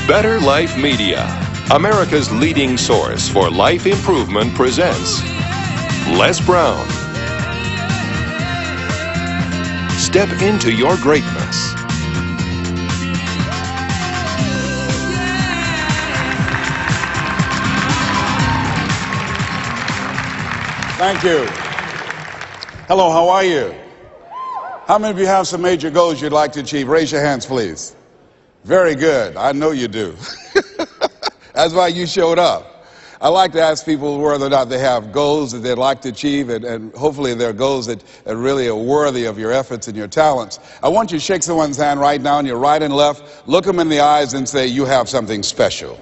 Better Life Media, America's leading source for life improvement, presents Les Brown. Step into your greatness. Thank you. Hello, how are you? How many of you have some major goals you'd like to achieve? Raise your hands, please. Very good. I know you do. That's why you showed up. I like to ask people whether or not they have goals that they'd like to achieve, and hopefully they're goals that really are worthy of your efforts and your talents. I want you to shake someone's hand right now on your right and left, look them in the eyes and say, you have something special.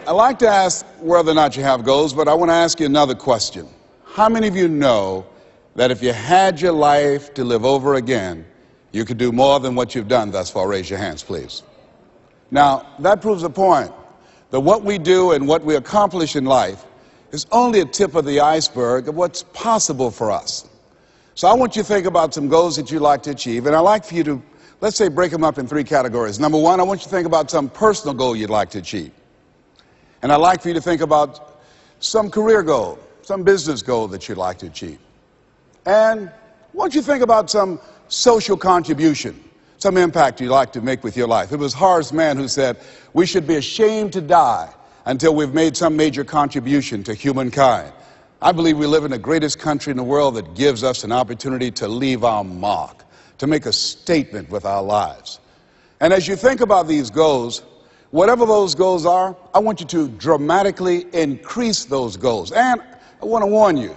I like to ask whether or not you have goals, but I want to ask you another question. How many of you know that if you had your life to live over again, you could do more than what you've done thus far? Raise your hands, please. Now, that proves a point, that what we do and what we accomplish in life is only a tip of the iceberg of what's possible for us. So I want you to think about some goals that you'd like to achieve, and I'd like for you to, let's say, break them up in three categories. Number one, I want you to think about some personal goal you'd like to achieve. And I'd like for you to think about some career goal, some business goal that you'd like to achieve. And I want you to think about some social contribution, some impact you'd like to make with your life. It was Horace Mann who said, we should be ashamed to die until we've made some major contribution to humankind. I believe we live in the greatest country in the world that gives us an opportunity to leave our mark, to make a statement with our lives. And as you think about these goals, whatever those goals are, I want you to dramatically increase those goals. And I want to warn you,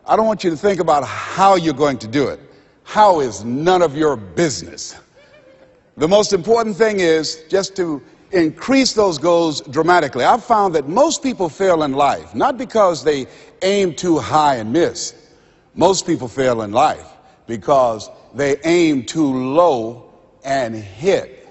I don't want you to think about how you're going to do it. How is none of your business. The most important thing is just to increase those goals dramatically. I've found that most people fail in life, not because they aim too high and miss. Most people fail in life because they aim too low and hit.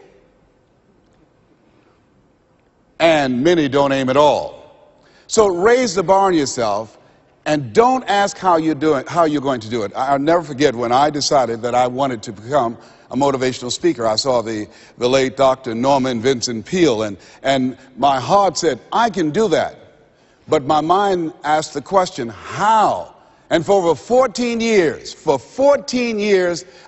And many don't aim at all. So raise the bar on yourself. And don't ask how you're going to do it. I'll never forget when I decided that I wanted to become a motivational speaker. I saw the late Dr. Norman Vincent Peale, and my heart said, I can do that. But my mind asked the question, how? And for over 14 years,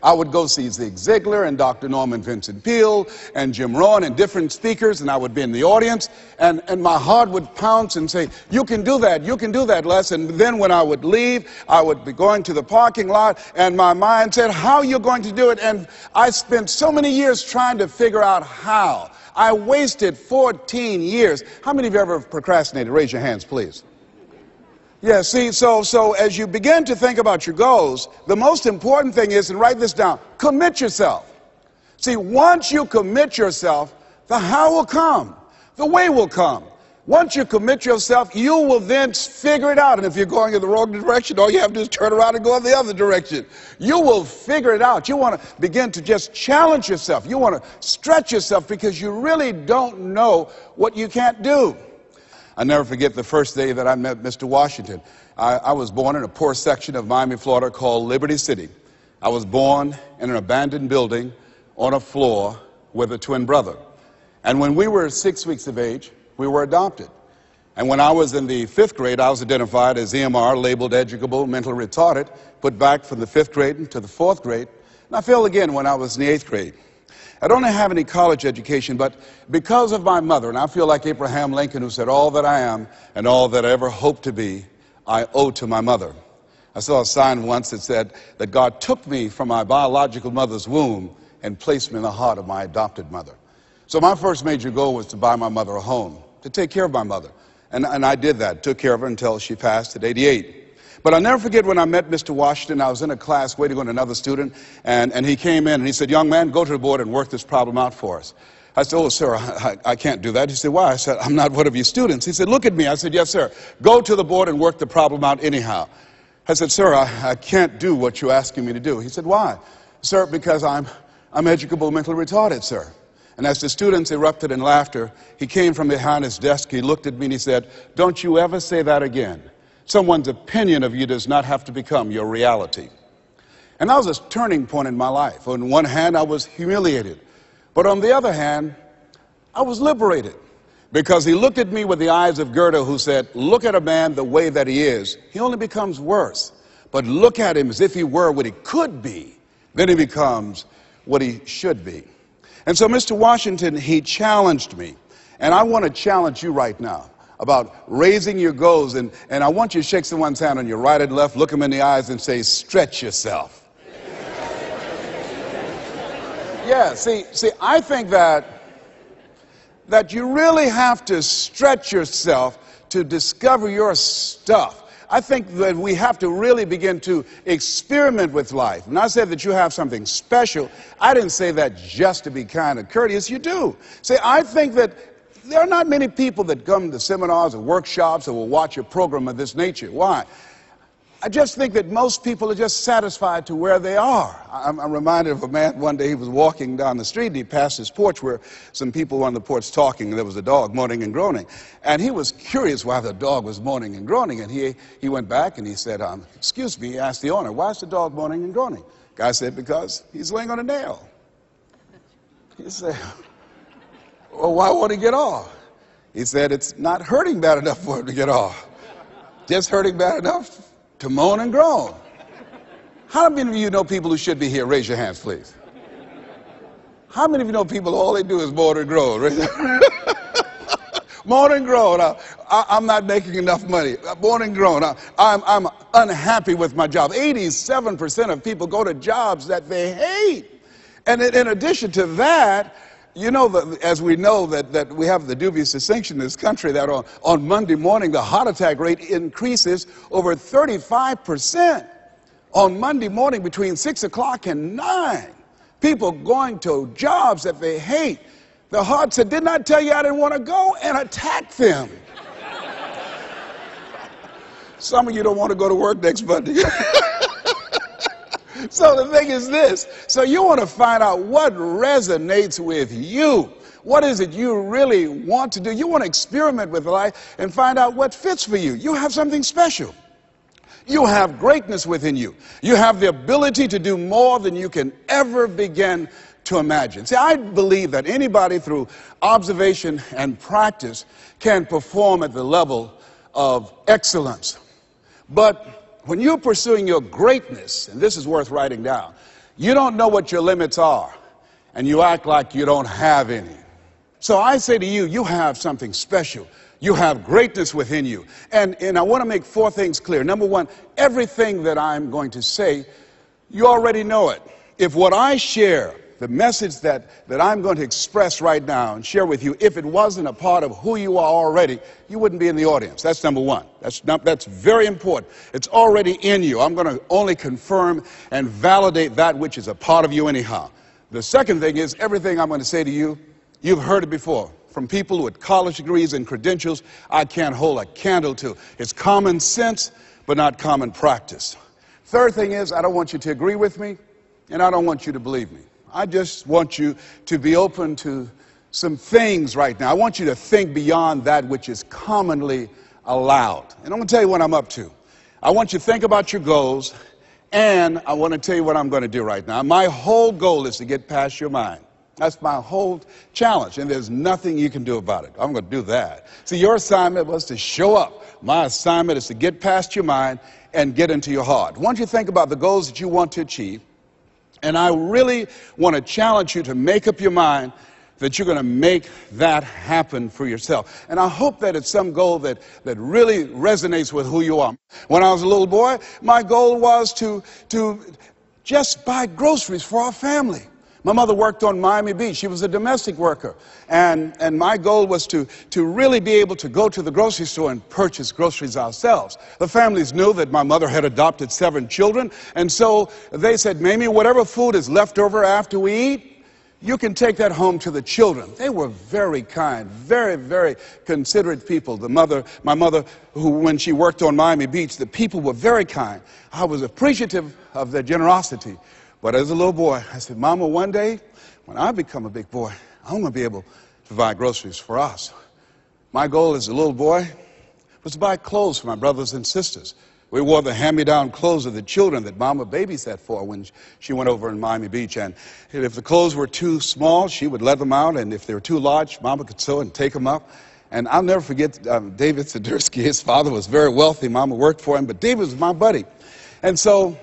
I would go see Zig Ziglar and Dr. Norman Vincent Peale and Jim Rohn and different speakers, and I would be in the audience, and my heart would pounce and say, you can do that, Les. And then when I would leave, I would be going to the parking lot, and my mind said, how are you going to do it? And I spent so many years trying to figure out how. I wasted 14 years. How many of you ever procrastinated? Raise your hands, please. Yeah, see, so as you begin to think about your goals, the most important thing is, and write this down, commit yourself. See, once you commit yourself, the how will come, the way will come. Once you commit yourself, you will then figure it out. And if you're going in the wrong direction, all you have to do is turn around and go in the other direction. You will figure it out. You want to begin to just challenge yourself. You want to stretch yourself because you really don't know what you can't do. I'll never forget the first day that I met Mr. Washington. I was born in a poor section of Miami, Florida called Liberty City. I was born in an abandoned building on a floor with a twin brother. And when we were 6 weeks of age, we were adopted. And when I was in the 5th grade, I was identified as EMR, labeled educable, mentally retarded, put back from the 5th grade into the 4th grade. And I failed again when I was in the 8th grade. I don't have any college education, but because of my mother, and I feel like Abraham Lincoln, who said, all that I am and all that I ever hope to be, I owe to my mother. I saw a sign once that said that God took me from my biological mother's womb and placed me in the heart of my adopted mother. So my first major goal was to buy my mother a home, to take care of my mother. And I did that, took care of her until she passed at 88. But I'll never forget when I met Mr. Washington. I was in a class waiting on another student, and he came in and he said, young man, go to the board and work this problem out for us. I said, oh, sir, I can't do that. He said, why? I said, I'm not one of your students. He said, look at me. I said, yes, sir. Go to the board and work the problem out anyhow. I said, sir, I can't do what you're asking me to do. He said, why? Sir, because I'm educable, mentally retarded, sir. And as the students erupted in laughter, he came from behind his desk, he looked at me and he said, don't you ever say that again. Someone's opinion of you does not have to become your reality. And that was a turning point in my life. On one hand, I was humiliated. But on the other hand, I was liberated. Because he looked at me with the eyes of Goethe, who said, look at a man the way that he is. He only becomes worse. But look at him as if he were what he could be. Then he becomes what he should be. And so Mr. Washington, he challenged me. And I want to challenge you right now about raising your goals. And I want you to shake someone's hand on your right and left, look them in the eyes and say, stretch yourself. Yeah, see, I think that you really have to stretch yourself to discover your stuff. I think that we have to really begin to experiment with life. When I said that you have something special, I didn't say that just to be kind and courteous. You do. See, I think that there are not many people that come to seminars or workshops or will watch a program of this nature. Why? I just think that most people are just satisfied to where they are. I'm reminded of a man one day. He was walking down the street and he passed his porch where some people were on the porch talking, and there was a dog moaning and groaning. And he was curious why the dog was moaning and groaning. And he went back and he said, excuse me, he asked the owner, why is the dog moaning and groaning? Guy said, because he's laying on a nail. He said, well, why won't he get off? He said, it's not hurting bad enough for him to get off. Just hurting bad enough to moan and groan. How many of you know people who should be here? Raise your hands, please. How many of you know people all they do is moan and groan? Moan and groan. I'm not making enough money. Moan and groan. I'm unhappy with my job. 87% of people go to jobs that they hate. And in addition to that, you know, as we know that we have the dubious distinction in this country that on Monday morning the heart attack rate increases over 35%. On Monday morning between 6 o'clock and 9, people going to jobs that they hate. The heart said, didn't I tell you I didn't want to go? And attack them. Some of you don't want to go to work next Monday. So the thing is this. So you want to find out what resonates with you. What is it you really want to do? You want to experiment with life and find out what fits for you. You have something special. You have greatness within you. You have the ability to do more than you can ever begin to imagine. See, I believe that anybody through observation and practice can perform at the level of excellence. But when you're pursuing your greatness, and this is worth writing down, you don't know what your limits are, and you act like you don't have any. So I say to you, you have something special. You have greatness within you. And I want to make 4 things clear. Number 1, everything that I'm going to say, you already know it. If what I share, the message that I'm going to express right now and share with you, if it wasn't a part of who you are already, you wouldn't be in the audience. That's number 1. That's very important. It's already in you. I'm going to only confirm and validate that which is a part of you anyhow. The second thing is, everything I'm going to say to you, you've heard it before. From people with college degrees and credentials, I can't hold a candle to. It's common sense, but not common practice. Third thing is, I don't want you to agree with me, and I don't want you to believe me. I just want you to be open to some things right now. I want you to think beyond that which is commonly allowed. And I'm going to tell you what I'm up to. I want you to think about your goals, and I want to tell you what I'm going to do right now. My whole goal is to get past your mind. That's my whole challenge, and there's nothing you can do about it. I'm going to do that. See, your assignment was to show up. My assignment is to get past your mind and get into your heart. I want you to think about the goals that you want to achieve. And I really want to challenge you to make up your mind that you're going to make that happen for yourself. And I hope that it's some goal that really resonates with who you are. When I was a little boy, my goal was to just buy groceries for our family. My mother worked on Miami Beach. She was a domestic worker. And my goal was to really be able to go to the grocery store and purchase groceries ourselves. The families knew that my mother had adopted 7 children. And so they said, Mamie, whatever food is left over after we eat, you can take that home to the children. They were very kind, very, very considerate people. My mother, who when she worked on Miami Beach, the people were very kind. I was appreciative of their generosity. But as a little boy, I said, Mama, one day, when I become a big boy, I'm going to be able to buy groceries for us. My goal as a little boy was to buy clothes for my brothers and sisters. We wore the hand-me-down clothes of the children that Mama babysat for when she went over in Miami Beach. And if the clothes were too small, she would let them out. And if they were too large, Mama could sew and take them up. And I'll never forget David Sidursky. His father was very wealthy. Mama worked for him, but David was my buddy. And so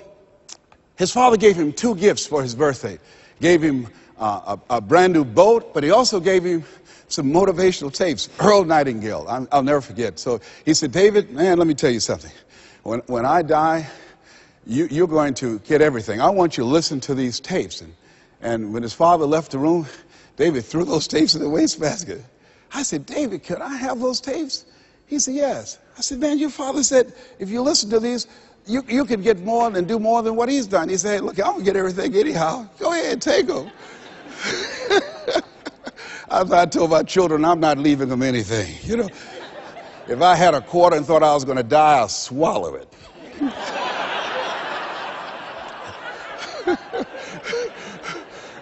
his father gave him 2 gifts for his birthday. Gave him a brand new boat, but he also gave him some motivational tapes. Earl Nightingale, I'll never forget. So he said, David, man, let me tell you something. When I die, you're going to get everything. I want you to listen to these tapes. And when his father left the room, David threw those tapes in the wastebasket. I said, David, could I have those tapes? He said, yes. I said, man, your father said, if you listen to these, you can get more and do more than what he's done. He said, hey, look, I'm going to get everything anyhow. Go ahead, take them. I told my children, I'm not leaving them anything. You know, if I had a quarter and thought I was going to die, I'll swallow it.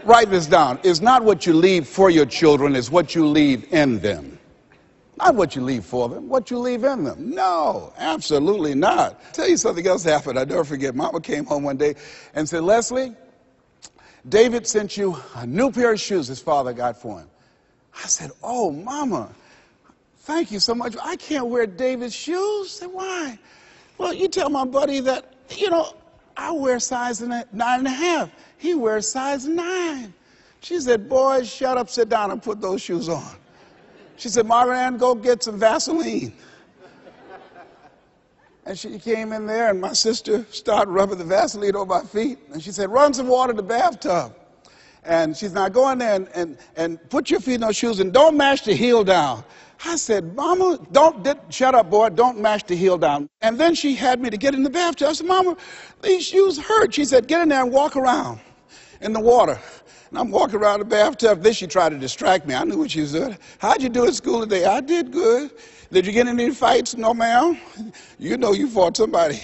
Write this down. It's not what you leave for your children, it's what you leave in them. Not what you leave for them, what you leave in them. No, absolutely not. I'll tell you something else happened. I'll never forget. Mama came home one day and said, Leslie, David sent you a new pair of shoes his father got for him. I said, oh, Mama, thank you so much. I can't wear David's shoes. I said, why? Well, you tell my buddy that, you know, I wear size 9.5. He wears size 9. She said, boy, shut up, sit down, and put those shoes on. She said, Marvin Ann, go get some Vaseline. And she came in there, and my sister started rubbing the Vaseline on my feet. And she said, run some water in the bathtub. And she said, now go in there and put your feet in those shoes and don't mash the heel down. I said, Mama, shut up, boy, don't mash the heel down. And then she had me to get in the bathtub. I said, Mama, these shoes hurt. She said, get in there and walk around in the water. And I'm walking around the bathtub. Then she tried to distract me. I knew what she was doing. How'd you do at school today? I did good. Did you get in any fights? No, ma'am. You know you fought somebody.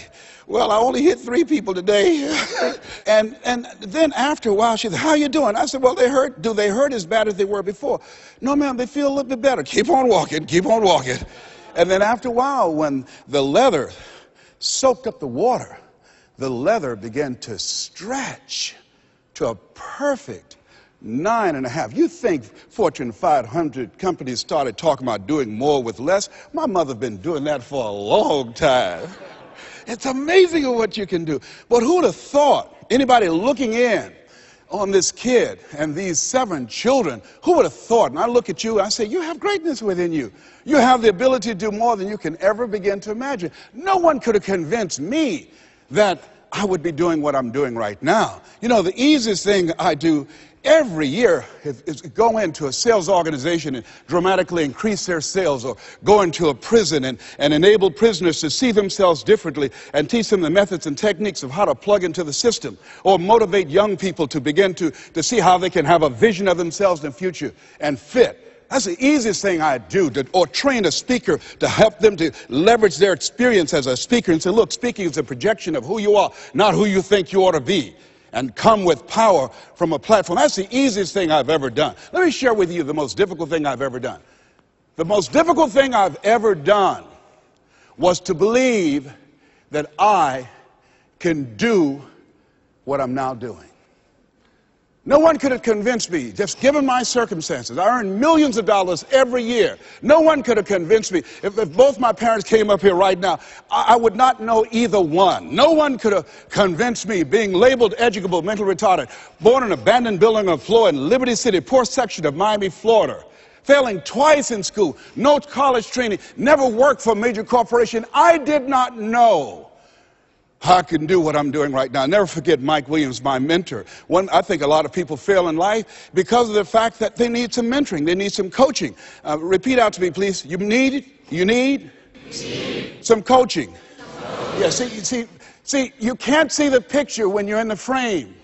Well, I only hit 3 people today. and then after a while, she said, how you doing? I said, well, they hurt. Do they hurt as bad as they were before? No, ma'am, they feel a little bit better. Keep on walking, keep on walking. And then after a while, when the leather soaked up the water, the leather began to stretch to a perfect 9.5. You think Fortune 500 companies started talking about doing more with less? My mother's been doing that for a long time. It's amazing what you can do. But who would have thought, anybody looking in on this kid and these 7 children, who would have thought? And I look at you, I say, you have greatness within you. You have the ability to do more than you can ever begin to imagine. No one could have convinced me that I would be doing what I'm doing right now. You know, the easiest thing I do every year is go into a sales organization and dramatically increase their sales, or go into a prison and enable prisoners to see themselves differently and teach them the methods and techniques of how to plug into the system, or motivate young people to begin to see how they can have a vision of themselves in the future and fit. That's the easiest thing I do, or train a speaker to help them to leverage their experience as a speaker and say, look, speaking is a projection of who you are, not who you think you ought to be, and come with power from a platform. That's the easiest thing I've ever done. Let me share with you the most difficult thing I've ever done. The most difficult thing I've ever done was to believe that I can do what I'm now doing. No one could have convinced me, just given my circumstances. I earn millions of dollars every year. No one could have convinced me. If both my parents came up here right now, I would not know either one. No one could have convinced me, being labeled educable, mental retarded, born in an abandoned building on the floor in Liberty City, poor section of Miami, Florida, failing twice in school, no college training, never worked for a major corporation. I did not know I can do what I'm doing right now. I'll never forget Mike Williams, my mentor. I think a lot of people fail in life because of the fact that they need some mentoring, they need some coaching. Repeat out to me, please. You need some coaching. Yeah, see, you can't see the picture when you're in the frame.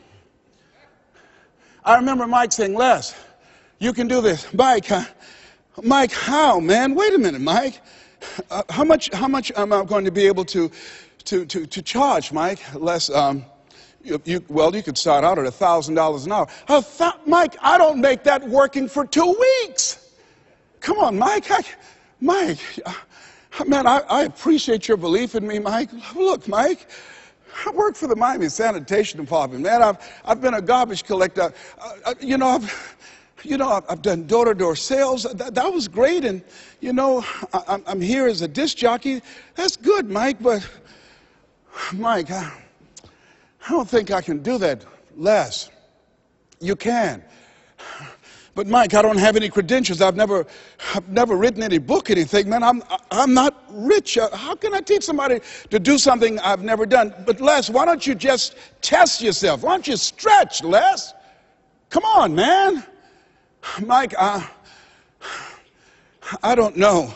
I remember Mike saying, Les, you can do this. Mike, how, man? Wait a minute, Mike. How much am I going to be able to charge, Mike? Less, you could start out at $1,000 an hour. Mike, I don't make that working for 2 weeks. Come on, Mike. Man, I appreciate your belief in me, Mike. Look, Mike, I work for the Miami Sanitation Department, man. I've been a garbage collector. I've done door-to-door sales. That was great, and I'm here as a disc jockey. That's good, Mike. But Mike, I don't think I can do that, Les. You can. But Mike, I don't have any credentials. I've never written any book, anything. Man, I'm not rich. How can I teach somebody to do something I've never done? But Les, why don't you just test yourself? Why don't you stretch, Les? Come on, man. Mike, I don't know.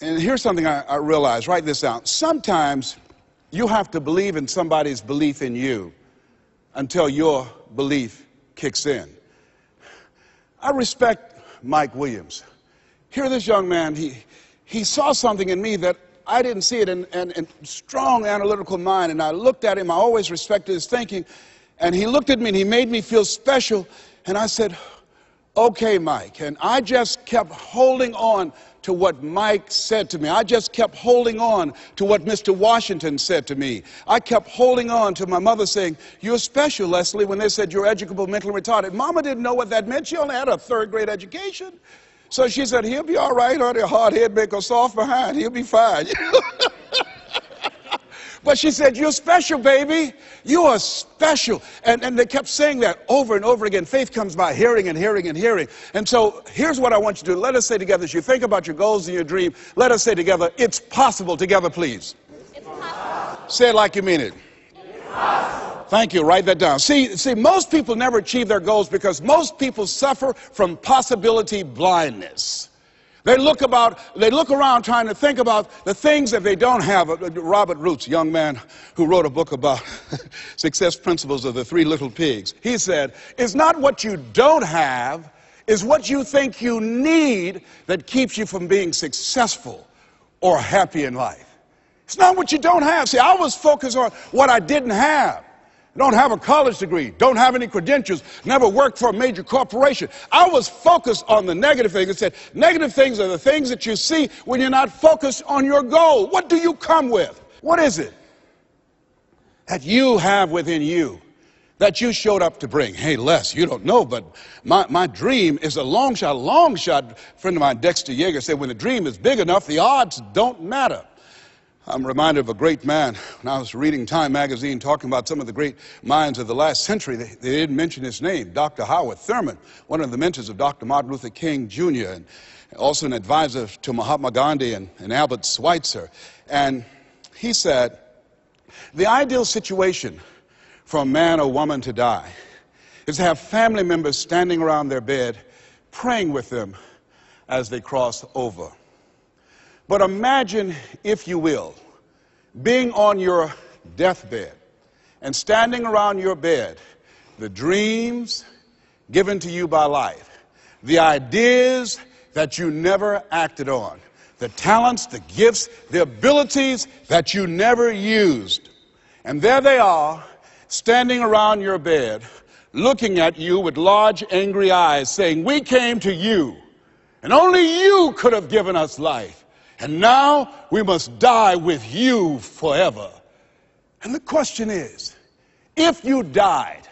And here's something I realized. Write this down. Sometimes you have to believe in somebody's belief in you until your belief kicks in. I respect Mike Williams. Here, this young man, he saw something in me that I didn't see it, and strong analytical mind, and I looked at him. I always respected his thinking, and he looked at me and he made me feel special, and I said, okay, Mike. And I just kept holding on to what Mike said to me. I just kept holding on to what Mr. Washington said to me. I kept holding on to my mother saying, you're special, Leslie, when they said you're educable, mentally retarded. Mama didn't know what that meant. She only had a third-grade education. So she said, he'll be all right, honey. A hard head make a soft behind. He'll be fine. But she said, you're special, baby. You are special. And they kept saying that over and over again. Faith comes by hearing and hearing and hearing. And so here's what I want you to do. Let us say together, as you think about your goals and your dream, let us say together, it's possible. Together, please. It's possible. Say it like you mean it. It's possible. Thank you. Write that down. See, most people never achieve their goals because most people suffer from possibility blindness. They look around trying to think about the things that they don't have. Robert Roots, young man who wrote a book about success principles of the three little pigs. He said, it's not what you don't have, it's what you think you need that keeps you from being successful or happy in life. It's not what you don't have. See, I was focused on what I didn't have. Don't have a college degree, don't have any credentials, never worked for a major corporation. I was focused on the negative things. It said, negative things are the things that you see when you're not focused on your goal. What do you come with? What is it that you have within you that you showed up to bring? Hey, Les, you don't know, but my dream is a long shot. A friend of mine, Dexter Yeager, said, when the dream is big enough, the odds don't matter. I'm reminded of a great man when I was reading Time magazine talking about some of the great minds of the last century. They didn't mention his name, Dr. Howard Thurman, one of the mentors of Dr. Martin Luther King Jr., and also an advisor to Mahatma Gandhi and Albert Schweitzer. And he said, the ideal situation for a man or woman to die is to have family members standing around their bed praying with them as they cross over. But imagine, if you will, being on your deathbed and standing around your bed, the dreams given to you by life, the ideas that you never acted on, the talents, the gifts, the abilities that you never used. And there they are, standing around your bed, looking at you with large, angry eyes, saying, we came to you, and only you could have given us life. And now we must die with you forever. And the question is, if you died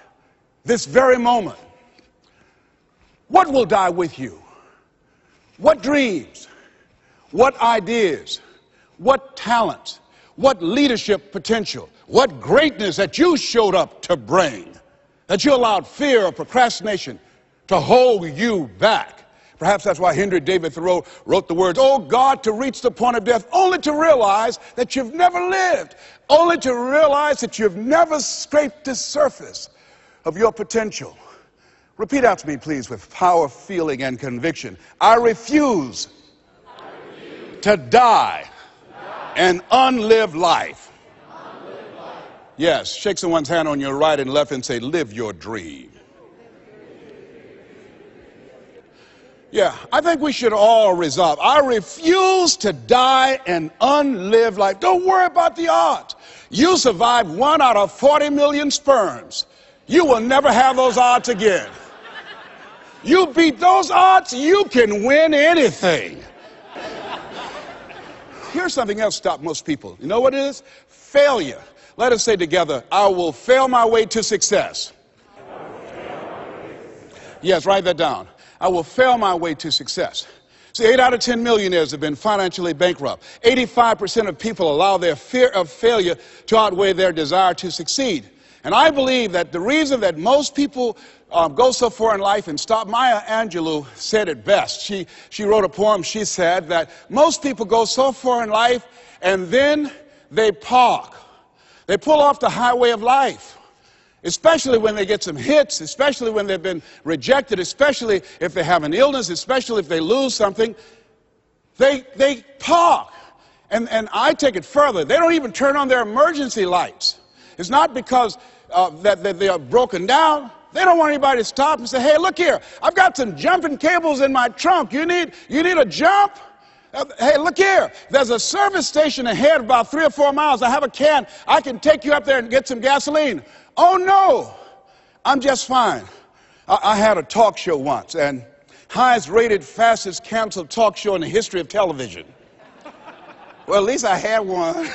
this very moment, what will die with you? What dreams? What ideas? What talents? What leadership potential? What greatness that you showed up to bring? That you allowed fear or procrastination to hold you back? Perhaps that's why Henry David Thoreau wrote the words, oh God, to reach the point of death, only to realize that you've never lived, only to realize that you've never scraped the surface of your potential. Repeat out to me, please, with power, feeling, and conviction. I refuse to die an unlived life. Yes, shake someone's hand on your right and left and say, live your dream. Yeah, I think we should all resolve. I refuse to die an unlived life. Don't worry about the odds. You survived 1 out of 40 million sperms. You will never have those odds again. You beat those odds, you can win anything. here's something else stops most people. You know what it is? Failure. Let us say together, I will fail my way to success. Yes, write that down. I will fail my way to success. See, 8 out of 10 millionaires have been financially bankrupt. 85% of people allow their fear of failure to outweigh their desire to succeed. And I believe that the reason that most people go so far in life, and stop, Maya Angelou said it best. She wrote a poem. She said that most people go so far in life and then they park. They pull off the highway of life, especially when they get some hits, especially when they've been rejected, especially if they have an illness, especially if they lose something. They park. And I take it further. They don't even turn on their emergency lights. It's not because that they are broken down. They don't want anybody to stop and say, hey, look here, I've got some jumping cables in my trunk. You need a jump? Hey, look here, there's a service station ahead about 3 or 4 miles. I have a can. I can take you up there and get some gasoline. Oh, no, I'm just fine. I had a talk show once, and highest rated, fastest canceled talk show in the history of television. Well, at least I had one.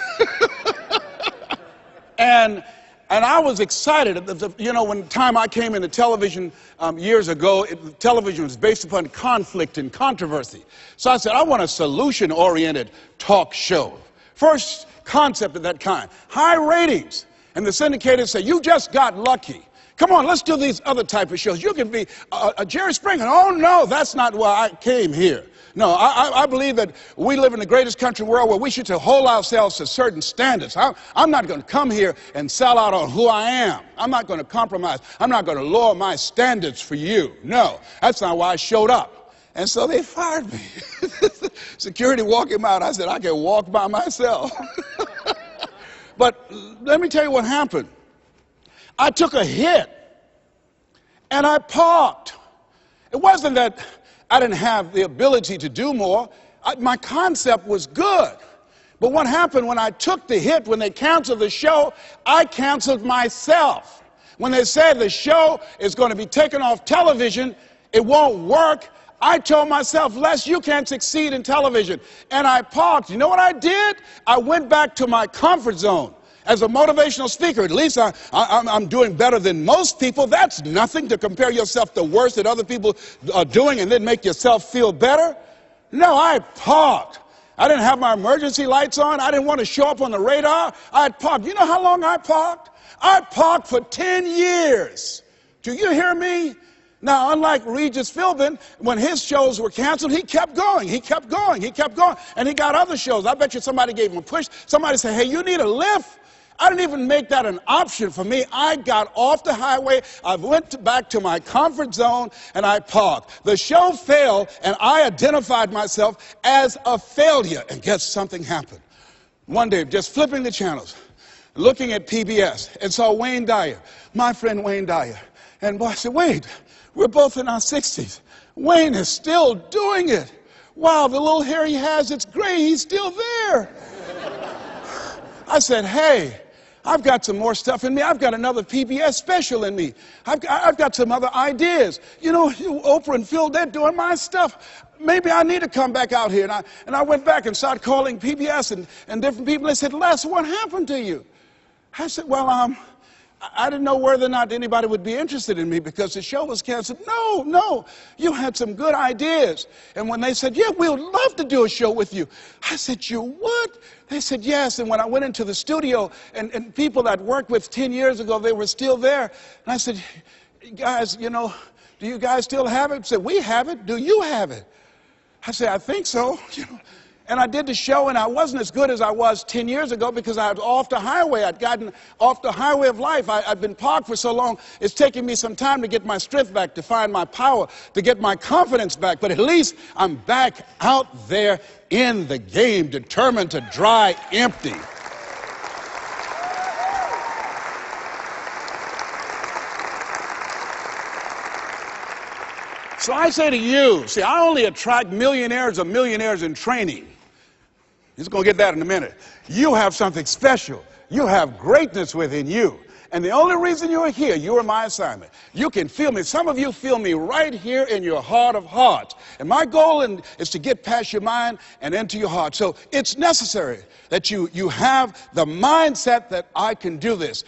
And I was excited. You know, when the time I came into television years ago, television was based upon conflict and controversy. So I said, I want a solution-oriented talk show. First concept of that kind. High ratings. And the syndicators say, you just got lucky. Come on, let's do these other type of shows. You can be a Jerry Springer. Oh, no, that's not why I came here. No, I believe that we live in the greatest country in the world where we should hold ourselves to certain standards. I'm not going to come here and sell out on who I am. I'm not going to compromise. I'm not going to lower my standards for you. No, that's not why I showed up. And so they fired me. Security walked him out. I said, I can walk by myself. But let me tell you what happened. I took a hit, and I parked. It wasn't that I didn't have the ability to do more. My concept was good. But what happened when I took the hit, when they canceled the show, I canceled myself. When they said the show is going to be taken off television, it won't work, I told myself, Les, you can't succeed in television. And I parked. You know what I did? I went back to my comfort zone. As a motivational speaker, at least I'm doing better than most people. That's nothing to compare yourself to worse that other people are doing and then make yourself feel better. No, I parked. I didn't have my emergency lights on. I didn't want to show up on the radar. I parked. You know how long I parked? I parked for 10 years. Do you hear me? Now, unlike Regis Philbin, when his shows were canceled, he kept going. He kept going. He kept going. And he got other shows. I bet you somebody gave him a push. Somebody said, hey, you need a lift. I didn't even make that an option for me. I got off the highway, I went back to my comfort zone, and I parked. The show failed, and I identified myself as a failure. And guess something happened. One day, just flipping the channels, looking at PBS, and saw Wayne Dyer, my friend Wayne Dyer. And boy, I said, wait, we're both in our 60s. Wayne is still doing it. Wow, the little hair he has, it's gray, he's still there. I said, hey, I've got some more stuff in me. I've got another PBS special in me. I've got some other ideas. You know, Oprah and Phil, they're doing my stuff. Maybe I need to come back out here. And I went back and started calling PBS and different people. They said, Les, what happened to you? I said, well, I didn't know whether or not anybody would be interested in me because the show was canceled. No, you had some good ideas. And when they said, yeah, we would love to do a show with you, I said, you would? They said, yes. And when I went into the studio, and people that worked with 10 years ago, they were still there. And I said, guys, you know, do you guys still have it? They said, we have it. Do you have it? I said, I think so. You know. And I did the show, and I wasn't as good as I was 10 years ago because I was off the highway. I'd gotten off the highway of life. I'd been parked for so long, it's taken me some time to get my strength back, to find my power, to get my confidence back. But at least I'm back out there in the game, determined to dry empty. So I say to you, see, I only attract millionaires or millionaires in training. He's going to get that in a minute. You have something special. You have greatness within you. And the only reason you are here, you are my assignment. You can feel me. Some of you feel me right here in your heart of hearts. And my goal is to get past your mind and into your heart. So it's necessary that you have the mindset that I can do this.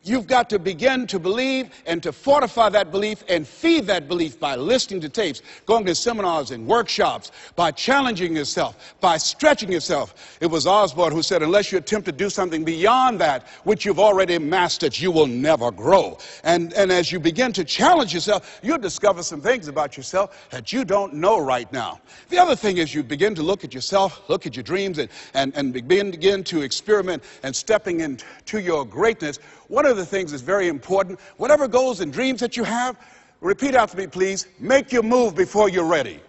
You've got to begin to believe and to fortify that belief and feed that belief by listening to tapes, going to seminars and workshops, by challenging yourself, by stretching yourself. It was Osborne who said, unless you attempt to do something beyond that which you've already mastered, you will never grow. And as you begin to challenge yourself, you'll discover some things about yourself that you don't know right now. The other thing is you begin to look at yourself, look at your dreams, and begin to experiment and stepping into your greatness. One of the things that's very important, whatever goals and dreams that you have, repeat after me, please. Make your move before you're ready.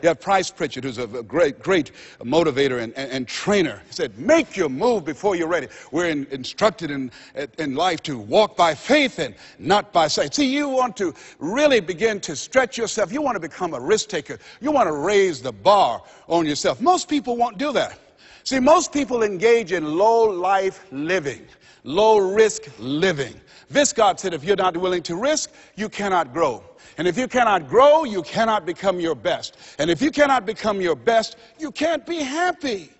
You have Price Pritchett, who's a great motivator and trainer. He said, make your move before you're ready. We're instructed in life to walk by faith and not by sight. See, you want to really begin to stretch yourself. You want to become a risk taker. You want to raise the bar on yourself. Most people won't do that. See, most people engage in low-life living, low-risk living. Viscott said, if you're not willing to risk, you cannot grow. And if you cannot grow, you cannot become your best. And if you cannot become your best, you can't be happy.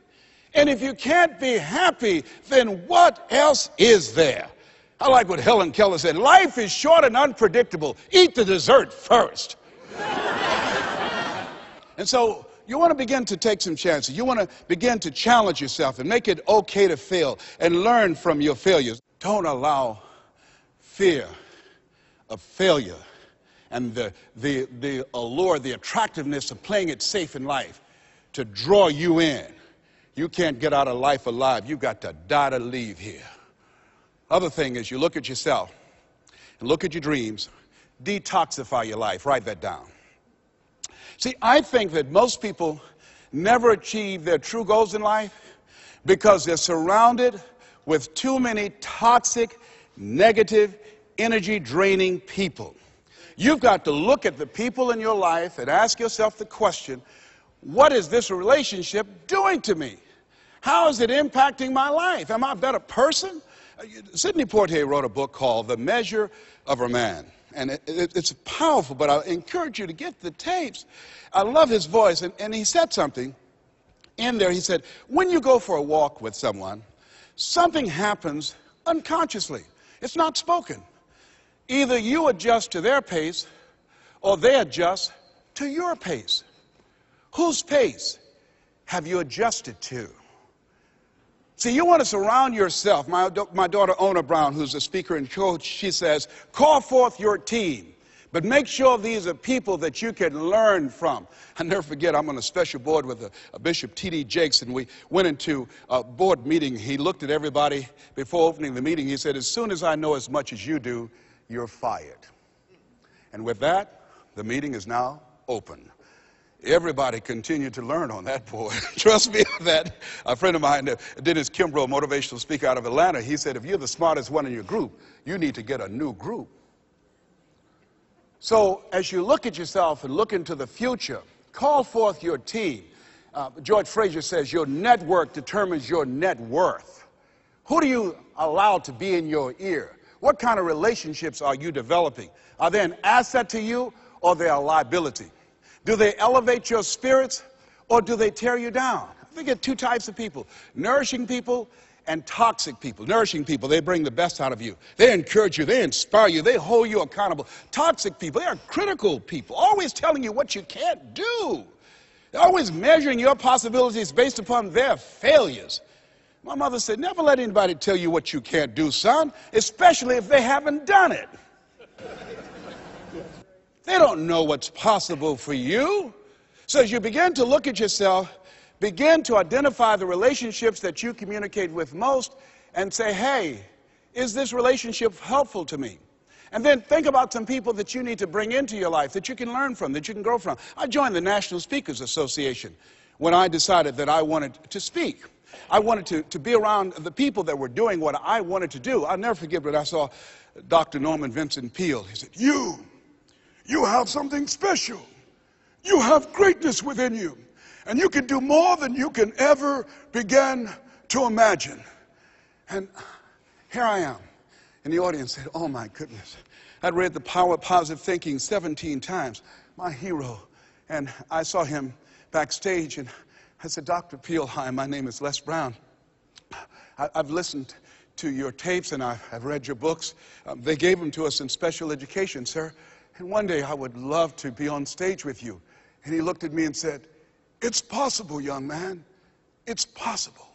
And if you can't be happy, then what else is there? I like what Helen Keller said, life is short and unpredictable. Eat the dessert first. And so, you want to begin to take some chances. You want to begin to challenge yourself and make it okay to fail and learn from your failures. Don't allow fear of failure and the allure, the attractiveness of playing it safe in life to draw you in. You can't get out of life alive. You've got to die to leave here. Other thing is you look at yourself and look at your dreams. Detoxify your life. Write that down. See, I think that most people never achieve their true goals in life because they're surrounded with too many toxic, negative, energy-draining people. You've got to look at the people in your life and ask yourself the question, what is this relationship doing to me? How is it impacting my life? Am I a better person? Sidney Poitier wrote a book called The Measure of a Man. And it's powerful, but I encourage you to get the tapes. I love his voice, and he said something in there. He said, when you go for a walk with someone, something happens unconsciously. It's not spoken. Either you adjust to their pace, or they adjust to your pace. Whose pace have you adjusted to? See, you want to surround yourself. My daughter, Ona Brown, who's a speaker and coach, she says, call forth your team, but make sure these are people that you can learn from. I'll never forget, I'm on a special board with a Bishop T.D. Jakes, and we went into a board meeting. He looked at everybody before opening the meeting. He said, as soon as I know as much as you do, you're fired. And with that, the meeting is now open. Everybody continued to learn on that board. Trust me that. A friend of mine, Dennis Kimbrough, motivational speaker out of Atlanta, he said, if you're the smartest one in your group, you need to get a new group. So as you look at yourself and look into the future, call forth your team. George Fraser says your network determines your net worth. Who do you allow to be in your ear? What kind of relationships are you developing? Are they an asset to you, or they are a liability? Do they elevate your spirits, or do they tear you down? I think there are two types of people, nourishing people and toxic people. Nourishing people, they bring the best out of you. They encourage you, they inspire you, they hold you accountable. Toxic people, they are critical people, always telling you what you can't do. They're always measuring your possibilities based upon their failures. My mother said, never let anybody tell you what you can't do, son, especially if they haven't done it. They don't know what's possible for you. So as you begin to look at yourself, begin to identify the relationships that you communicate with most and say, hey, is this relationship helpful to me? And then think about some people that you need to bring into your life that you can learn from, that you can grow from. I joined the National Speakers Association when I decided that I wanted to speak. I wanted to be around the people that were doing what I wanted to do. I'll never forget when I saw Dr. Norman Vincent Peale. He said, you have something special. You have greatness within you. And you can do more than you can ever begin to imagine. And here I am. And the audience said, oh my goodness. I'd read The Power of Positive Thinking 17 times, my hero. And I saw him backstage and I said, Dr. Peel, hi, my name is Les Brown. I've listened to your tapes and I've read your books. They gave them to us in special education, sir. And one day I would love to be on stage with you. And he looked at me and said, it's possible, young man. It's possible.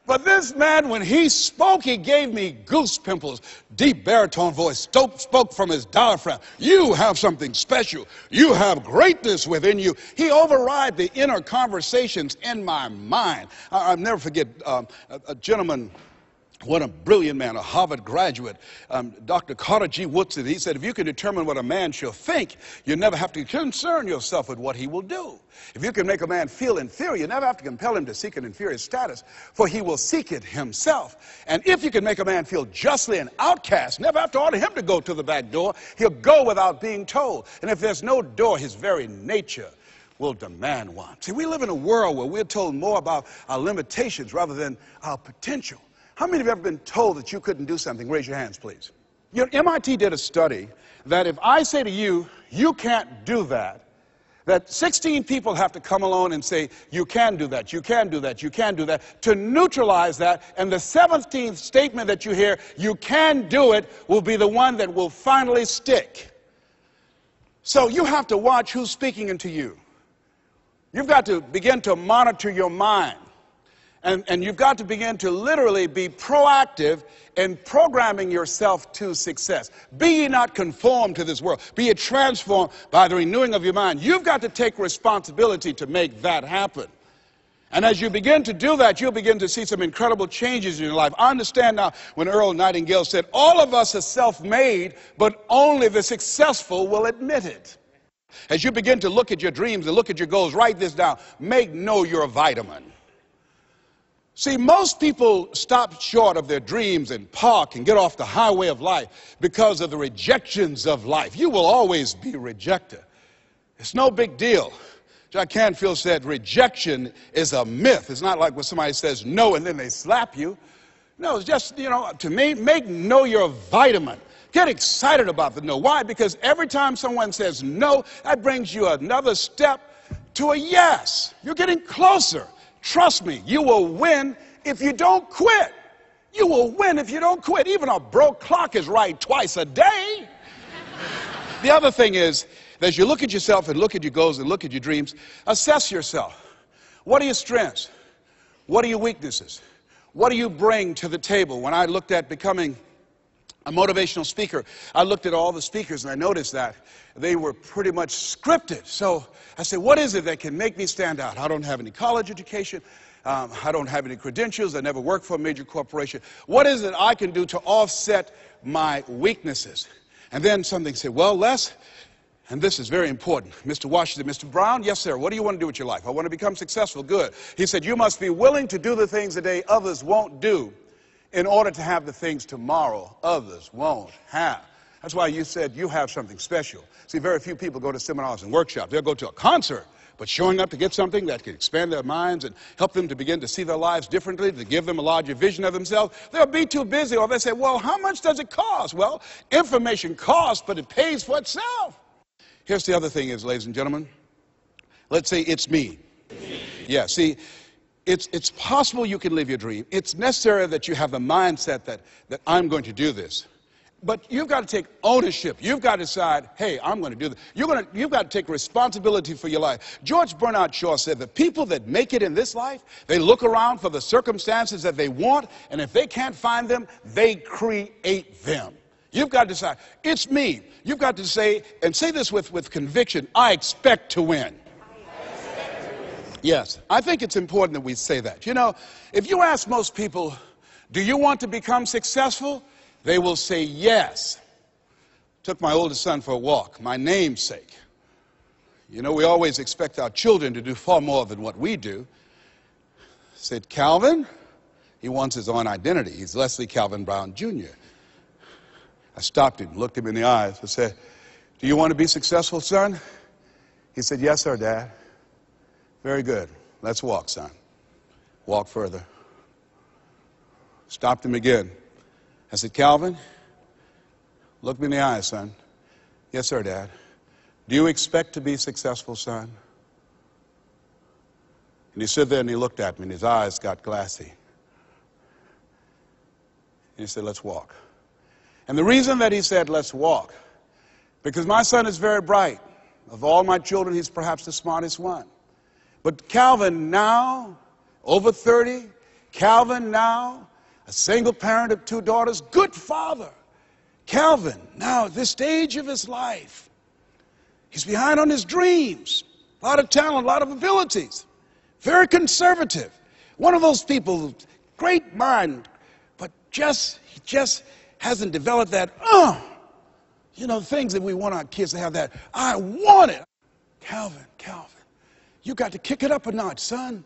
But this man, when he spoke, he gave me goose pimples. Deep baritone voice, spoke from his diaphragm. You have something special. You have greatness within you. He override the inner conversations in my mind. I'll never forget a gentleman, what a brilliant man, a Harvard graduate, Dr. Carter G. Woodson. He said, if you can determine what a man shall think, you never have to concern yourself with what he will do. If you can make a man feel inferior, you never have to compel him to seek an inferior status, for he will seek it himself. And if you can make a man feel justly an outcast, never have to order him to go to the back door. He'll go without being told. And if there's no door, his very nature will demand one. See, we live in a world where we're told more about our limitations rather than our potential. How many of you have ever been told that you couldn't do something? Raise your hands, please. You know, MIT did a study that if I say to you, you can't do that, that 16 people have to come along and say, you can do that, you can do that, you can do that, to neutralize that, and the 17th statement that you hear, you can do it, will be the one that will finally stick. So you have to watch who's speaking into you. You've got to begin to monitor your mind. And you've got to begin to literally be proactive in programming yourself to success. Be ye not conformed to this world. Be ye transformed by the renewing of your mind. You've got to take responsibility to make that happen. And as you begin to do that, you'll begin to see some incredible changes in your life. I understand now when Earl Nightingale said, all of us are self-made, but only the successful will admit it. As you begin to look at your dreams and look at your goals, write this down. Know you're a vitamin. See, most people stop short of their dreams and park and get off the highway of life because of the rejections of life. You will always be rejected. It's no big deal. Jack Canfield said rejection is a myth. It's not like when somebody says no and then they slap you. No, it's just, to me, know you're a vitamin. Get excited about the no. Why? Because every time someone says no, that brings you another step to a yes. You're getting closer. Trust me, you will win if you don't quit. You will win if you don't quit. Even a broke clock is right twice a day. The other thing is, as you look at yourself and look at your goals and look at your dreams, assess yourself. What are your strengths? What are your weaknesses? What do you bring to the table? When I looked at becoming a motivational speaker, I looked at all the speakers and I noticed that they were pretty much scripted. So I said, what is it that can make me stand out? I don't have any college education. I don't have any credentials. I never worked for a major corporation. What is it I can do to offset my weaknesses? And then something said, well, Les, and this is very important. Mr. Washington, Mr. Brown, yes, sir. What do you want to do with your life? I want to become successful. Good. He said, you must be willing to do the things today others won't do in order to have the things tomorrow others won't have. That's why you said you have something special. See, very few people go to seminars and workshops. They'll go to a concert, but showing up to get something that can expand their minds and help them to begin to see their lives differently, to give them a larger vision of themselves, they'll be too busy. Or they say, well, how much does it cost? Well, information costs, but it pays for itself. Here's the other thing is, ladies and gentlemen, let's say it's me. Yeah, see, it's possible you can live your dream. It's necessary that you have the mindset that I'm going to do this. But you've got to take ownership. You've got to decide, hey, I'm going to do this. You've got to take responsibility for your life. George Bernard Shaw said the people that make it in this life, they look around for the circumstances that they want, and if they can't find them, they create them. You've got to decide, it's me. You've got to say, and say this with conviction, I expect to win. Yes, I think it's important that we say that. You know, if you ask most people, do you want to become successful? They will say yes. Took my oldest son for a walk, my namesake. You know, we always expect our children to do far more than what we do. Said, Calvin, he wants his own identity. He's Leslie Calvin Brown, Jr. I stopped him, looked him in the eyes, and said, do you want to be successful, son? He said, yes, sir, Dad. Very good. Let's walk, son. Walk further. Stopped him again. I I said, Calvin, look me in the eye, son. Yes, sir, Dad. Do you expect to be successful, son? And he stood there and he looked at me and his eyes got glassy. And he said, let's walk. And the reason that he said, let's walk, because my son is very bright. Of all my children, he's perhaps the smartest one. But Calvin now, over 30, Calvin now, a single parent of 2 daughters, good father. Calvin now, at this stage of his life, he's behind on his dreams. A lot of talent, a lot of abilities. Very conservative. One of those people, great mind, but he just hasn't developed that, things that we want our kids to have, that, I want it. Calvin, you got to kick it up a notch, son.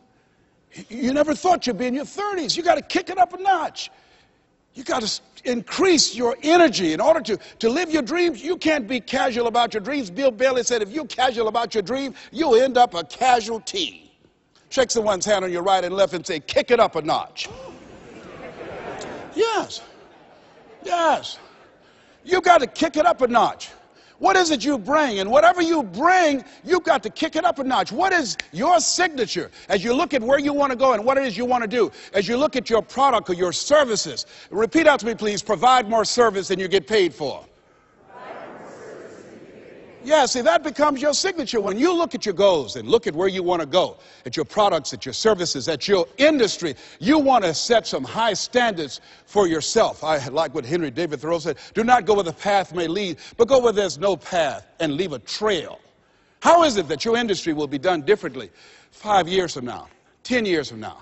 You never thought you'd be in your 30s. You got to kick it up a notch. You got to increase your energy in order to live your dreams. You can't be casual about your dreams. Bill Bailey said, if you're casual about your dream, you'll end up a casualty. Shake someone's hand on your right and left and say, kick it up a notch. Yes. You got to kick it up a notch. What is it you bring? And whatever you bring, you've got to kick it up a notch. What is your signature as you look at where you want to go and what it is you want to do? As you look at your product or your services, repeat out to me, please, provide more service than you get paid for. Yeah, see, that becomes your signature. When you look at your goals and look at where you want to go, at your products, at your services, at your industry, you want to set some high standards for yourself. I like what Henry David Thoreau said, do not go where the path may lead, but go where there's no path and leave a trail. How is it that your industry will be done differently 5 years from now, 10 years from now?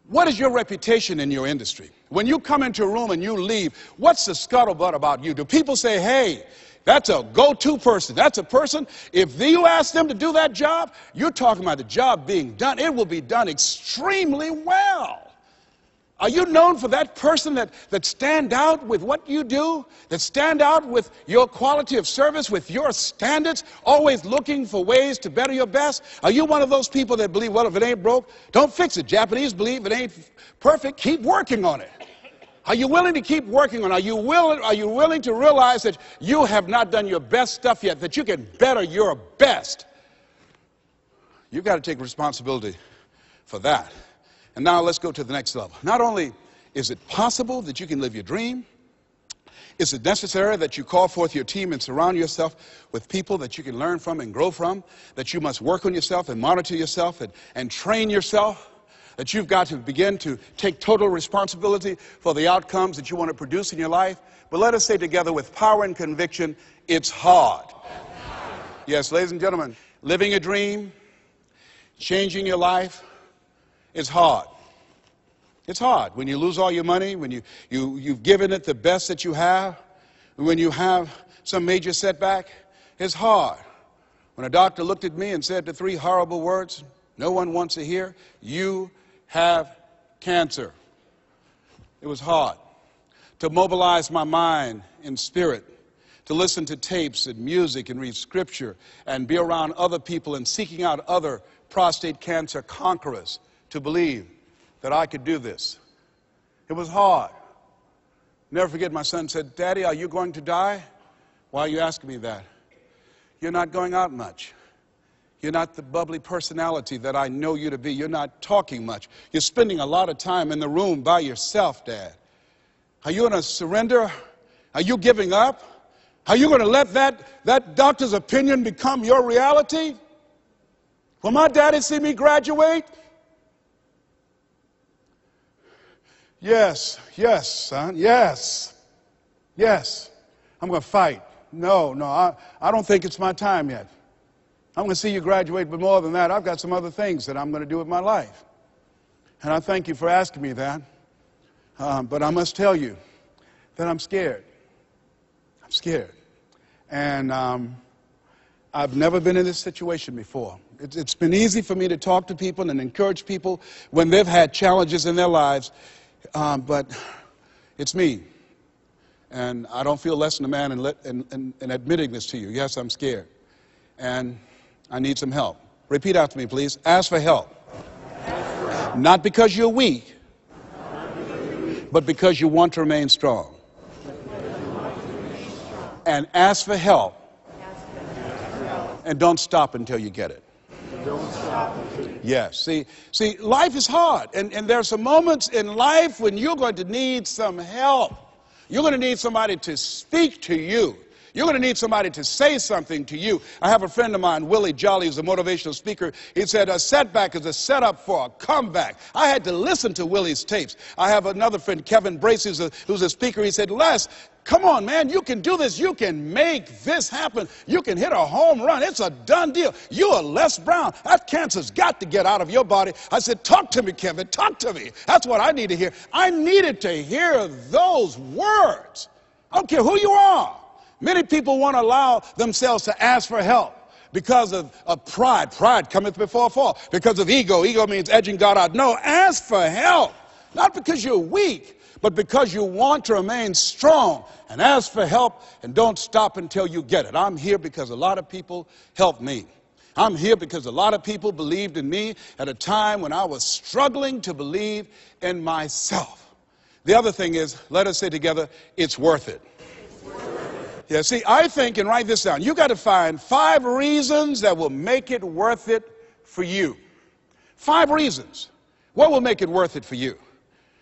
What is your reputation in your industry? When you come into a room and you leave, what's the scuttlebutt about you? Do people say, hey, that's a go-to person. That's a person, if you ask them to do that job, you're talking about the job being done. It will be done extremely well. Are you known for that person that stand out with what you do, that stand out with your quality of service, with your standards, always looking for ways to better your best? Are you one of those people that believe, well, if it ain't broke, don't fix it? Japanese believe it ain't perfect, keep working on it. Are you willing to keep working on it? Are you willing to realize that you have not done your best stuff yet, that you can better your best? You've got to take responsibility for that. And now let's go to the next level. Not only is it possible that you can live your dream, is it necessary that you call forth your team and surround yourself with people that you can learn from and grow from, that you must work on yourself and monitor yourself and train yourself, that you've got to begin to take total responsibility for the outcomes that you want to produce in your life. But let us say together with power and conviction, it's hard. Yes, ladies and gentlemen, living a dream, changing your life, is hard. It's hard. When you lose all your money, when you've given it the best that you have, when you have some major setback, it's hard. When a doctor looked at me and said the 3 horrible words no one wants to hear, you have cancer. It was hard to mobilize my mind and spirit, to listen to tapes and music and read scripture and be around other people and seeking out other prostate cancer conquerors to believe that I could do this. It was hard. Never forget, my son said, Daddy, are you going to die? Why are you asking me that? You're not going out much. You're not the bubbly personality that I know you to be. You're not talking much. You're spending a lot of time in the room by yourself, Dad. Are you going to surrender? Are you giving up? Are you going to let that doctor's opinion become your reality? Will my daddy see me graduate? Yes, son, yes. I'm going to fight. No, I don't think it's my time yet. I'm going to see you graduate, but more than that, I've got some other things that I'm going to do with my life. And I thank you for asking me that. But I must tell you that I'm scared. I'm scared. And I've never been in this situation before. It's been easy for me to talk to people and encourage people when they've had challenges in their lives. But it's me. And I don't feel less than a man in admitting this to you. Yes, I'm scared. And I need some help. Repeat after me, please. Ask for help. Not because you're weak, but because you want to remain strong. And ask for help. And don't stop until you get it. Yes, see, life is hard. And there are some moments in life when you're going to need some help. You're going to need somebody to speak to you. You're going to need somebody to say something to you. I have a friend of mine, Willie Jolly, who's a motivational speaker. He said, a setback is a setup for a comeback. I had to listen to Willie's tapes. I have another friend, Kevin Brace, who's a speaker. He said, Les, come on, man, you can do this. You can make this happen. You can hit a home run. It's a done deal. You are Les Brown. That cancer's got to get out of your body. I said, talk to me, Kevin. Talk to me. That's what I need to hear. I needed to hear those words. I don't care who you are. Many people won't allow themselves to ask for help because of pride. Pride cometh before a fall. Because of ego. Ego means edging God out. No, ask for help. Not because you're weak, but because you want to remain strong. And ask for help and don't stop until you get it. I'm here because a lot of people helped me. I'm here because a lot of people believed in me at a time when I was struggling to believe in myself. The other thing is, let us say together, it's worth it. Yeah, see, I think, and write this down, you got to find 5 reasons that will make it worth it for you. 5 reasons. What will make it worth it for you?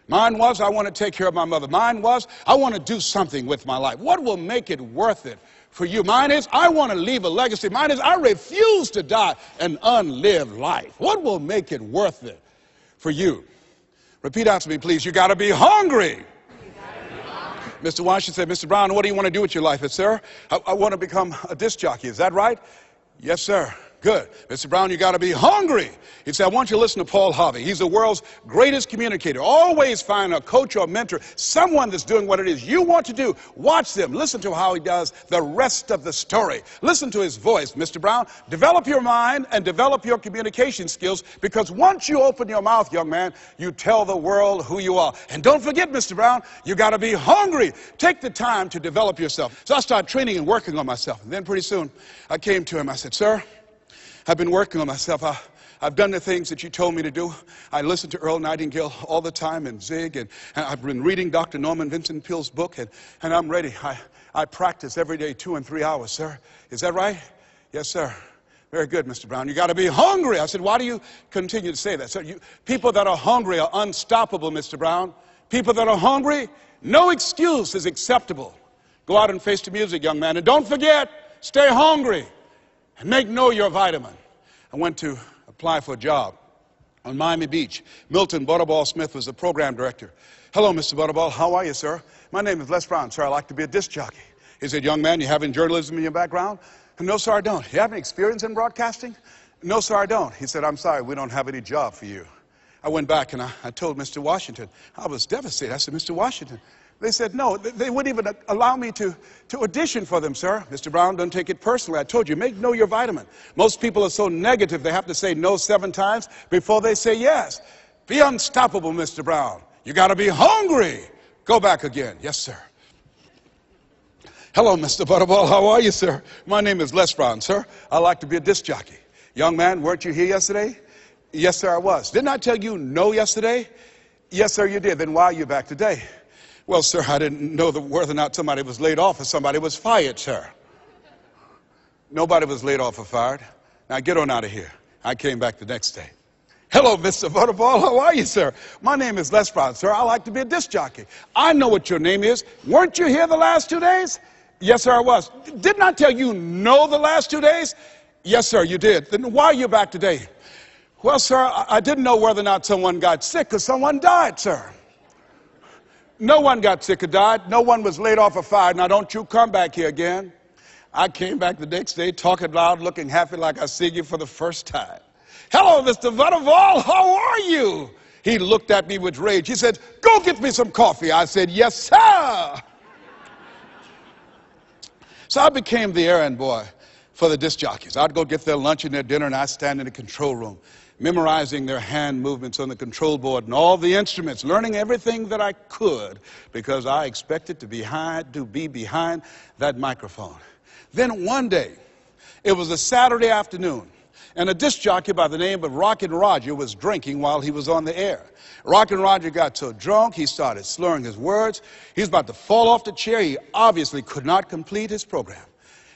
Mine was, I want to take care of my mother. Mine was, I want to do something with my life. What will make it worth it for you? Mine is, I want to leave a legacy. Mine is, I refuse to die an unlived life. What will make it worth it for you? Repeat after me, please. You got to be hungry. Mr. Washington said, Mr. Brown, what do you want to do with your life? I said, sir, I want to become a disc jockey. Is that right? Yes, sir. Good. Mr. Brown, you got to be hungry. He said, I want you to listen to Paul Harvey. He's the world's greatest communicator. Always find a coach or mentor, someone that's doing what it is you want to do. Watch them. Listen to how he does the rest of the story. Listen to his voice, Mr. Brown. Develop your mind and develop your communication skills, because once you open your mouth, young man, you tell the world who you are. And don't forget, Mr. Brown, you got to be hungry. Take the time to develop yourself. So I started training and working on myself. And then pretty soon I came to him. I said, sir, I've been working on myself. I've done the things that you told me to do. I listen to Earl Nightingale all the time and Zig, and I've been reading Dr. Norman Vincent Peale's book, and I'm ready. I practice every day 2 and 3 hours, sir. Is that right? Yes, sir. Very good, Mr. Brown. You got to be hungry. I said, why do you continue to say that? So people that are hungry are unstoppable, Mr. Brown. People that are hungry, no excuse is acceptable. Go out and face the music, young man. And don't forget, stay hungry. And make know your vitamin. I went to apply for a job on Miami Beach. Milton Butterball Smith was the program director. Hello, Mr. Butterball. How are you, sir? My name is Les Brown, sir. I like to be a disc jockey. He said, young man, you have any journalism in your background? No, sir, I don't. You have any experience in broadcasting? No, sir, I don't. He said, I'm sorry, we don't have any job for you. I went back and I told Mr. Washington. I was devastated. I said, Mr. Washington. They said, no, they wouldn't even allow me to audition for them, sir. Mr. Brown, don't take it personally. I told you, know your vitamin. Most people are so negative, they have to say no 7 times before they say yes. Be unstoppable, Mr. Brown. You got to be hungry. Go back again. Yes, sir. Hello, Mr. Butterball. How are you, sir? My name is Les Brown, sir. I like to be a disc jockey. Young man, weren't you here yesterday? Yes, sir, I was. Didn't I tell you no yesterday? Yes, sir, you did. Then why are you back today? Well, sir, I didn't know whether or not somebody was laid off or somebody was fired, sir. Nobody was laid off or fired. Now get on out of here. I came back the next day. Hello, Mr. Butterball. How are you, sir? My name is Les Brown, sir. I like to be a disc jockey. I know what your name is. Weren't you here the last 2 days? Yes, sir, I was. Didn't I tell you no the last 2 days? Yes, sir, you did. Then why are you back today? Well, sir, I didn't know whether or not someone got sick because someone died, sir. No one got sick or died. No one was laid off or fired. Now, don't you come back here again. I came back the next day, talking loud, looking happy like I see you for the first time. Hello, Mr. Butterball. How are you? He looked at me with rage. He said, go get me some coffee. I said, yes, sir. So I became the errand boy for the disc jockeys. I'd go get their lunch and their dinner, and I'd stand in the control room, memorizing their hand movements on the control board and all the instruments, learning everything that I could because I expected to be behind that microphone. Then one day, it was a Saturday afternoon, and a disc jockey by the name of Rockin' Roger was drinking while he was on the air. Rockin' Roger got so drunk, he started slurring his words. He was about to fall off the chair. He obviously could not complete his program.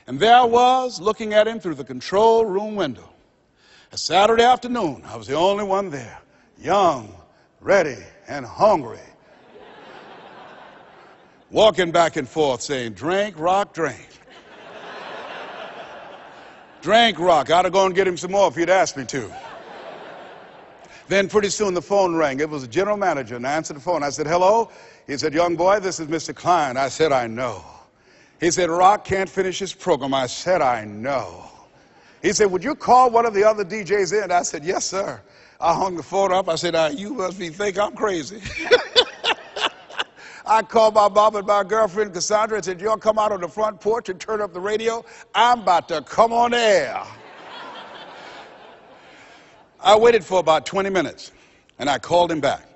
And there I was, looking at him through the control room window. A Saturday afternoon, I was the only one there, young, ready, and hungry. Walking back and forth saying, drink, rock, drink. Drink, rock. I'd have gone and get him some more if he'd asked me to. Then pretty soon the phone rang. It was the general manager, and I answered the phone. I said, hello? He said, young boy, this is Mr. Klein. I said, I know. He said, Rock can't finish his program. I said, I know. He said, would you call one of the other DJs in? I said, yes, sir. I hung the phone up. I said, you must think I'm crazy. I called my mom and my girlfriend, Cassandra, and said, y'all come out on the front porch and turn up the radio. I'm about to come on air. I waited for about 20 minutes, and I called him back.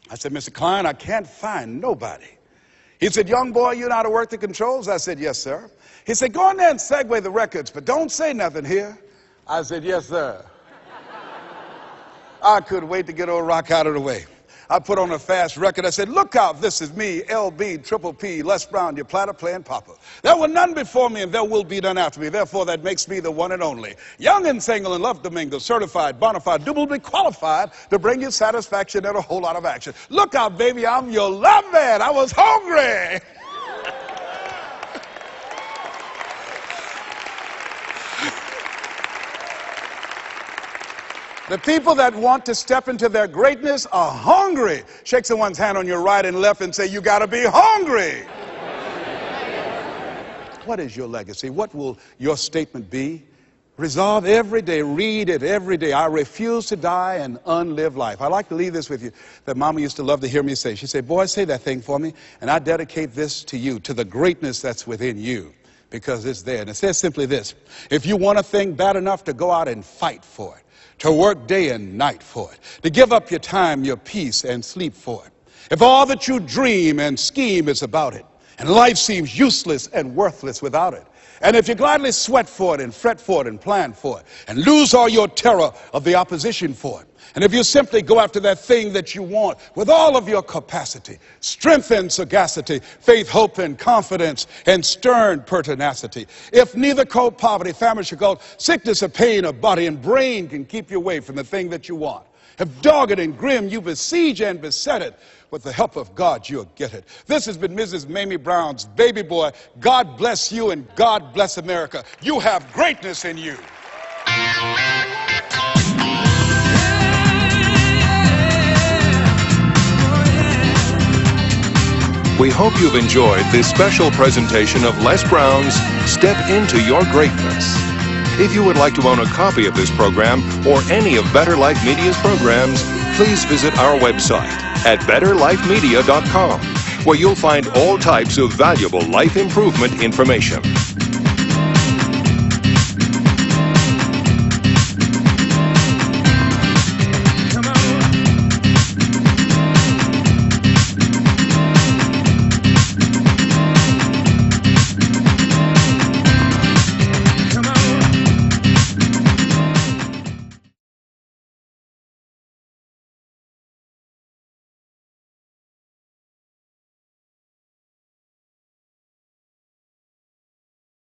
I said, Mr. Klein, I can't find nobody. He said, young boy, you know how to work the controls? I said, yes, sir. He said, go in there and segue the records, but don't say nothing here. I said, yes, sir. I couldn't wait to get old Rock out of the way. I put on a fast record. I said, look out, this is me, LB, Triple P, Les Brown, your platter playing Papa. There were none before me, and there will be none after me. Therefore, that makes me the one and only. Young and single and love to mingle, certified, bona fide, doubly qualified to bring you satisfaction and a whole lot of action. Look out, baby, I'm your love man. I was hungry. The people that want to step into their greatness are hungry. Shake someone's hand on your right and left and say, you got to be hungry. What is your legacy? What will your statement be? Resolve every day. Read it every day. I refuse to die an unlived life. I like to leave this with you that Mama used to love to hear me say. She'd say, boy, say that thing for me, and I dedicate this to you, to the greatness that's within you, because it's there. And it says simply this: if you want a thing bad enough to go out and fight for it, to work day and night for it, to give up your time, your peace, and sleep for it. If all that you dream and scheme is about it, and life seems useless and worthless without it, and if you gladly sweat for it and fret for it and plan for it, and lose all your terror of the opposition for it, and if you simply go after that thing that you want with all of your capacity, strength and sagacity, faith, hope, and confidence, and stern pertinacity, if neither cold poverty, famine, shall sickness or pain of body and brain can keep you away from the thing that you want, if dogged and grim you besiege and beset it, with the help of God you'll get it. This has been Mrs. Mamie Brown's baby boy. God bless you and God bless America. You have greatness in you. We hope you've enjoyed this special presentation of Les Brown's Step Into Your Greatness. If you would like to own a copy of this program or any of Better Life Media's programs, please visit our website at betterlifemedia.com, where you'll find all types of valuable life improvement information.